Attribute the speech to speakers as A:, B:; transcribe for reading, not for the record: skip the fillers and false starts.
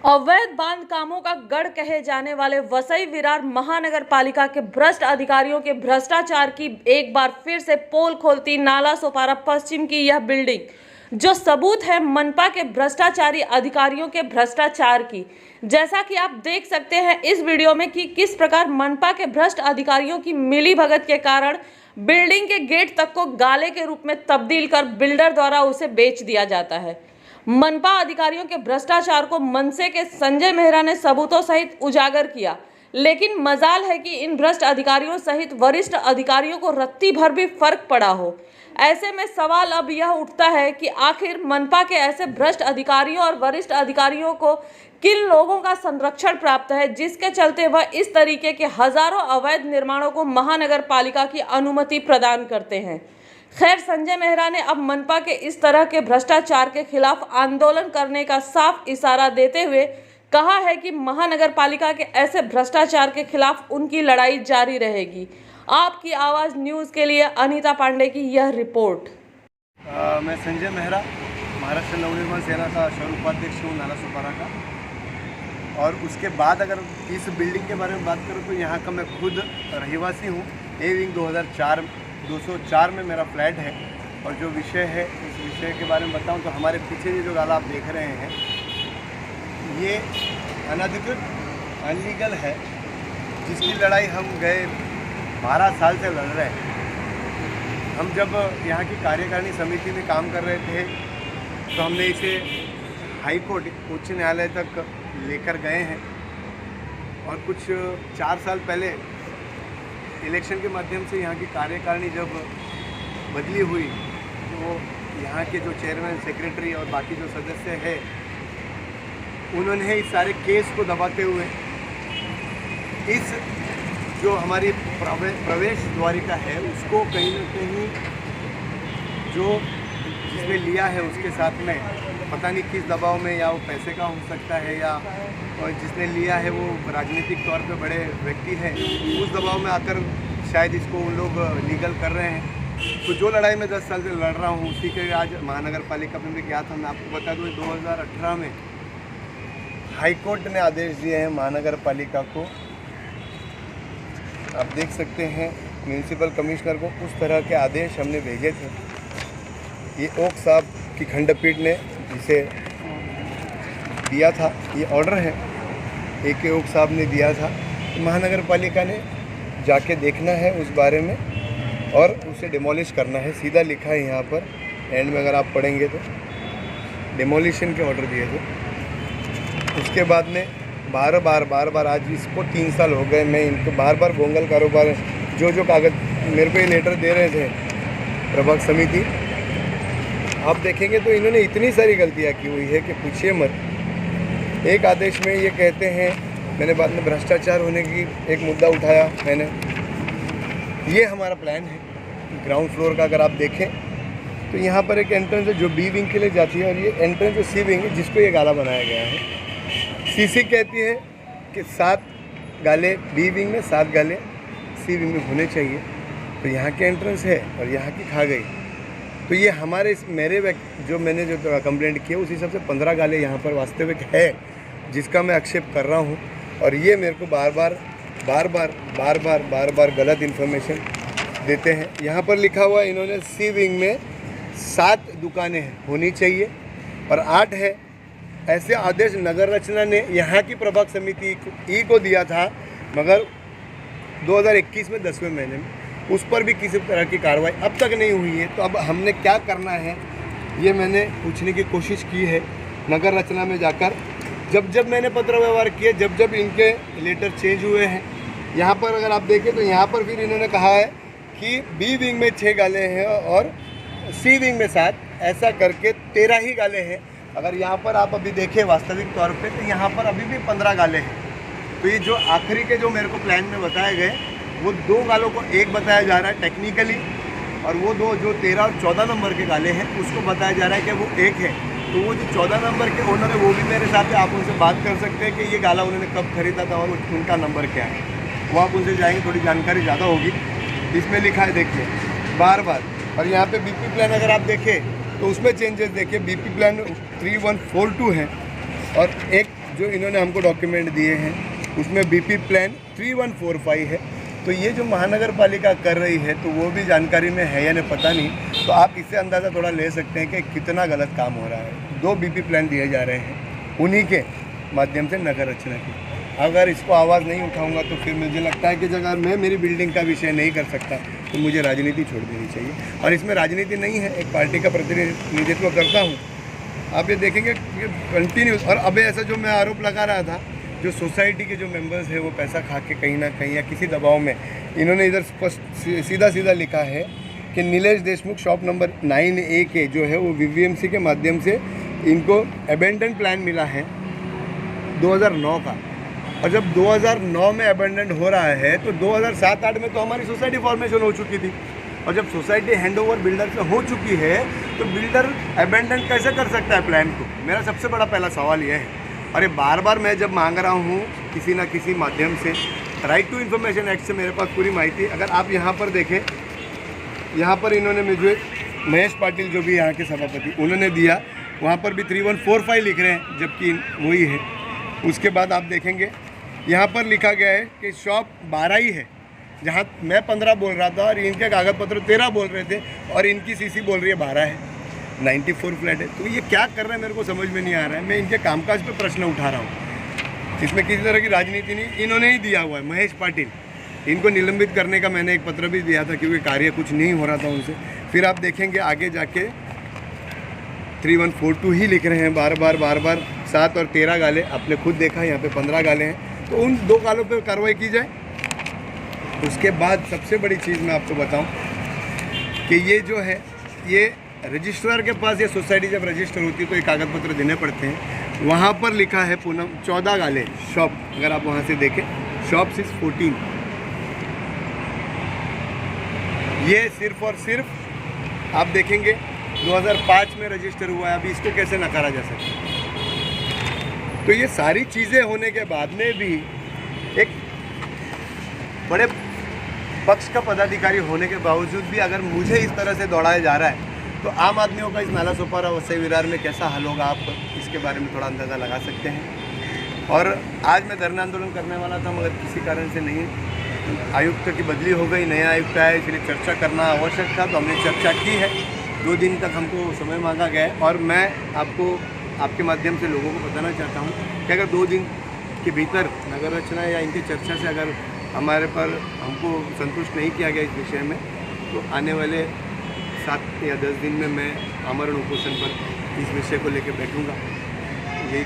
A: अवैध बांध कामों का गढ़ कहे जाने वाले वसई विरार महानगर पालिका के भ्रष्ट अधिकारियों के भ्रष्टाचार की एक बार फिर से पोल खोलती नाला सोपारा पश्चिम की यह बिल्डिंग, जो सबूत है मनपा के भ्रष्टाचारी अधिकारियों के भ्रष्टाचार की। जैसा कि आप देख सकते हैं इस वीडियो में कि किस प्रकार मनपा के भ्रष्ट अधिकारियों की मिलीभगत के कारण बिल्डिंग के गेट तक को गाले के रूप में तब्दील कर बिल्डर द्वारा उसे बेच दिया जाता है। मनपा अधिकारियों के भ्रष्टाचार को मनसे के संजय मेहरा ने सबूतों सहित उजागर किया, लेकिन मजाल है कि इन भ्रष्ट अधिकारियों सहित वरिष्ठ अधिकारियों को रत्ती भर भी फर्क पड़ा हो। ऐसे में सवाल अब यह उठता है कि आखिर मनपा के ऐसे भ्रष्ट अधिकारियों और वरिष्ठ अधिकारियों को किन लोगों का संरक्षण प्राप्त है, जिसके चलते वह इस तरीके के हजारों अवैध निर्माणों को महानगर पालिका की अनुमति प्रदान करते हैं। खैर, संजय मेहरा ने अब मनपा के इस तरह के भ्रष्टाचार के खिलाफ आंदोलन करने का साफ इशारा देते हुए कहा है कि महानगर पालिका के ऐसे भ्रष्टाचार के खिलाफ उनकी लड़ाई जारी रहेगी। आपकी आवाज़ न्यूज़ के लिए अनीता पांडे की यह रिपोर्ट।
B: मैं संजय मेहरा, महाराष्ट्र नवनिर्माण सेना का शहर उपाध्यक्ष हूँ नाला सोपारा का। और उसके बाद अगर इस बिल्डिंग के बारे में बात करूँ तो यहाँ का मैं खुद रहिवासी हूँ। ए विंग 204 में मेरा फ्लैट है। और जो विषय है, इस विषय के बारे में बताऊं तो हमारे पीछे ये जो गाला आप देख रहे हैं, ये अनधिकृत अनलीगल है, जिसकी लड़ाई हम गए 12 साल से लड़ रहे हैं। हम जब यहाँ की कार्यकारिणी समिति में काम कर रहे थे तो हमने इसे हाई कोर्ट उच्च न्यायालय तक लेकर गए हैं। और कुछ 4 साल पहले इलेक्शन के माध्यम से यहाँ की कार्यकारिणी जब बदली हुई तो यहाँ के जो चेयरमैन, सेक्रेटरी और बाकी जो सदस्य हैं, उन्होंने इस सारे केस को दबाते हुए इस जो हमारी प्रवेश द्वारिका है उसको कहीं न कहीं जो जिसने लिया है उसके साथ में पता नहीं किस दबाव में, या वो पैसे का हो सकता है, या और जिसने लिया है वो राजनीतिक तौर पे बड़े व्यक्ति हैं, उस दबाव में आकर शायद इसको उन लोग लीगल कर रहे हैं। तो जो लड़ाई मैं 10 साल से लड़ रहा हूँ उसी के आज महानगर पालिका में गया था। मैं आपको बता दूँ 2018 में हाई कोर्ट ने आदेश दिए हैं महानगर पालिका को। आप देख सकते हैं म्यूनसिपल कमिश्नर को उस तरह के आदेश हमने भेजे थे। ये ओक साहब की खंडपीठ ने जिसे दिया था, ये ऑर्डर है, एक ओक साहब ने दिया था। तो महानगर पालिका ने जाके देखना है उस बारे में और उसे डिमोलिश करना है। सीधा लिखा है यहाँ पर एंड में, अगर आप पढ़ेंगे तो डिमोलिशन के ऑर्डर दिए थे। उसके बाद में बार बार आज इसको 3 साल हो गए, मैं इनको बार बोंगल कारोबार जो कागज़ मेरे को ये लेटर दे रहे थे प्रभाग समिति, आप देखेंगे तो इन्होंने इतनी सारी गलतियाँ की हुई है कि पूछिए मत। एक आदेश में ये कहते हैं, मैंने बाद में भ्रष्टाचार होने की एक मुद्दा उठाया मैंने। ये हमारा प्लान है ग्राउंड फ्लोर का, अगर आप देखें तो यहाँ पर एक एंट्रेंस है जो बी विंग के लिए जाती है, और ये एंट्रेंस जो सी विंग है जिसको ये गाला बनाया गया है। सीसी कहती है कि 7 गाले बी विंग में, 7 गाले सी विंग में होने चाहिए। तो यहाँ की एंट्रेंस है और यहाँ की खा गई। तो ये हमारे जो मैंने जो कंप्लेंट किया उस हिसाब से 15 गाले यहाँ पर वास्तविक है, जिसका मैं आक्षेप कर रहा हूँ। और ये मेरे को बार बार गलत इन्फॉर्मेशन देते हैं। यहाँ पर लिखा हुआ है इन्होंने सी विंग में 7 दुकानें होनी चाहिए और 8 है। ऐसे आदेश नगर रचना ने यहाँ की प्रभाग समिति ई को दिया था, मगर 2021 में 10वें महीने में उस पर भी किसी तरह की कार्रवाई अब तक नहीं हुई है। तो अब हमने क्या करना है ये मैंने पूछने की कोशिश की है नगर रचना में जाकर। जब मैंने पत्र व्यवहार किए, जब इनके लेटर चेंज हुए हैं, यहाँ पर अगर आप देखें तो यहाँ पर फिर इन्होंने कहा है कि बी विंग में 6 गाले हैं और सी विंग में 7, ऐसा करके 13 ही गाले हैं। अगर यहाँ पर आप अभी देखें वास्तविक तौर पे तो यहाँ पर अभी भी 15 गाले हैं। तो ये जो आखिरी के जो मेरे को प्लान में बताए गए, वो 2 गालों को एक बताया जा रहा है टेक्निकली, और वो 2 जो 13 और 14 नंबर के गाले हैं उसको बताया जा रहा है कि वो एक है। तो वो जो 14 नंबर के ओनर है वो भी मेरे साथ है, आप उनसे बात कर सकते हैं कि ये गाला उन्होंने कब खरीदा था और उनका नंबर क्या है। वो आप उनसे जाएंगे, थोड़ी जानकारी ज़्यादा होगी। इसमें लिखा है देखिए बार। और यहाँ पे बीपी प्लान अगर आप देखें तो उसमें चेंजेस देखिए। बीपी प्लान 3142 है और एक जो इन्होंने हमको डॉक्यूमेंट दिए हैं उसमें BP प्लान 3145 है। तो ये जो महानगर पालिका कर रही है तो वो भी जानकारी में है या नहीं पता नहीं। तो आप इससे अंदाज़ा थोड़ा ले सकते हैं कि कितना गलत काम हो रहा है। 2 BP प्लान दिए जा रहे हैं उन्हीं के माध्यम से नगर रचना की। अगर इसको आवाज़ नहीं उठाऊंगा तो फिर मुझे लगता है कि अगर मैं मेरी बिल्डिंग का विषय नहीं कर सकता तो मुझे राजनीति छोड़ देनी चाहिए। और इसमें राजनीति नहीं है, एक पार्टी का प्रतिनिधित्व करता हूँ। आप ये देखेंगे कंटिन्यूस। और अब ऐसा जो मैं आरोप लगा रहा था, जो सोसाइटी के जो मेंबर्स हैं वो पैसा खा के कहीं ना कहीं या किसी दबाव में इन्होंने इधर स्पष्ट सीधा लिखा है कि Nilesh Deshmukh shop number 9A के जो है वो VVMC के माध्यम से इनको अबेंडन प्लान मिला है 2009 का। और जब 2009 में अबेंडन हो रहा है तो 2007-8 में तो हमारी सोसाइटी फॉर्मेशन हो चुकी थी। और जब सोसाइटी हैंडओवर बिल्डर से हो चुकी है तो बिल्डर अबेंडन कैसे कर सकता है प्लान को? मेरा सबसे बड़ा पहला सवाल यह है। और ये बार मैं जब मांग रहा हूँ किसी ना किसी माध्यम से, राइट टू इन्फॉर्मेशन एक्ट से मेरे पास पूरी माहिती। अगर आप यहाँ पर देखें, यहाँ पर इन्होंने मुझे महेश पाटिल जो भी यहाँ के सभापति उन्होंने दिया, वहाँ पर भी 3145 लिख रहे हैं जबकि वही है। उसके बाद आप देखेंगे यहाँ पर लिखा गया है कि शॉप 12 ही है, जहाँ मैं 15 बोल रहा था और इनके कागज पत्र 13 बोल रहे थे और इनकी CC बोल रही है 12 है। 94 फ्लैट है। तो ये क्या कर रहे हैं मेरे को समझ में नहीं आ रहा है। मैं इनके कामकाज पे प्रश्न उठा रहा हूँ। इसमें किसी तरह की राजनीति नहीं, इन्होंने ही दिया हुआ है। महेश पाटिल, इनको निलंबित करने का मैंने एक पत्र भी दिया था क्योंकि कार्य कुछ नहीं हो रहा था उनसे। फिर आप देखेंगे आगे जाके 3142 ही लिख रहे हैं बार 7 और 13 गाले। आपने खुद देखा यहाँ पे 15 गाले हैं। तो उन 2 गालों पर कार्रवाई की जाए। उसके बाद सबसे बड़ी चीज़ मैं आपको बताऊं कि ये जो है, ये रजिस्ट्रार के पास ये सोसाइटी जब रजिस्टर होती है तो ये कागज पत्र देने पड़ते हैं। वहाँ पर लिखा है पूनम 14 गाले शॉप। अगर आप वहाँ से देखें, शॉप 614। ये सिर्फ और सिर्फ आप देखेंगे 2005 में रजिस्टर हुआ है। अभी इसको कैसे नकारा जा सकता है? तो ये सारी चीज़ें होने के बाद में भी एक बड़े पक्ष का पदाधिकारी होने के बावजूद भी अगर मुझे इस तरह से दौड़ाया जा रहा है तो आम आदमियों का इस नाला सोपारा वसई विरार में कैसा हल होगा, आप इसके बारे में थोड़ा अंदाज़ा लगा सकते हैं। और आज मैं धरना आंदोलन करने वाला था मगर किसी कारण से नहीं, आयुक्त की बदली हो गई, नया आयुक्त आया, इसलिए चर्चा करना आवश्यक था। तो हमने चर्चा की है। 2 दिन तक हमको समय मांगा गया है। और मैं आपको आपके माध्यम से लोगों को बताना चाहता हूँ कि अगर 2 दिन के भीतर नगर रचना या इनकी चर्चा से अगर हमारे पर हमको संतुष्ट नहीं किया गया इस विषय में, तो आने वाले 7 या 10 दिन में मैं आमरण उपोषण पर इस विषय को लेकर बैठूंगा। यही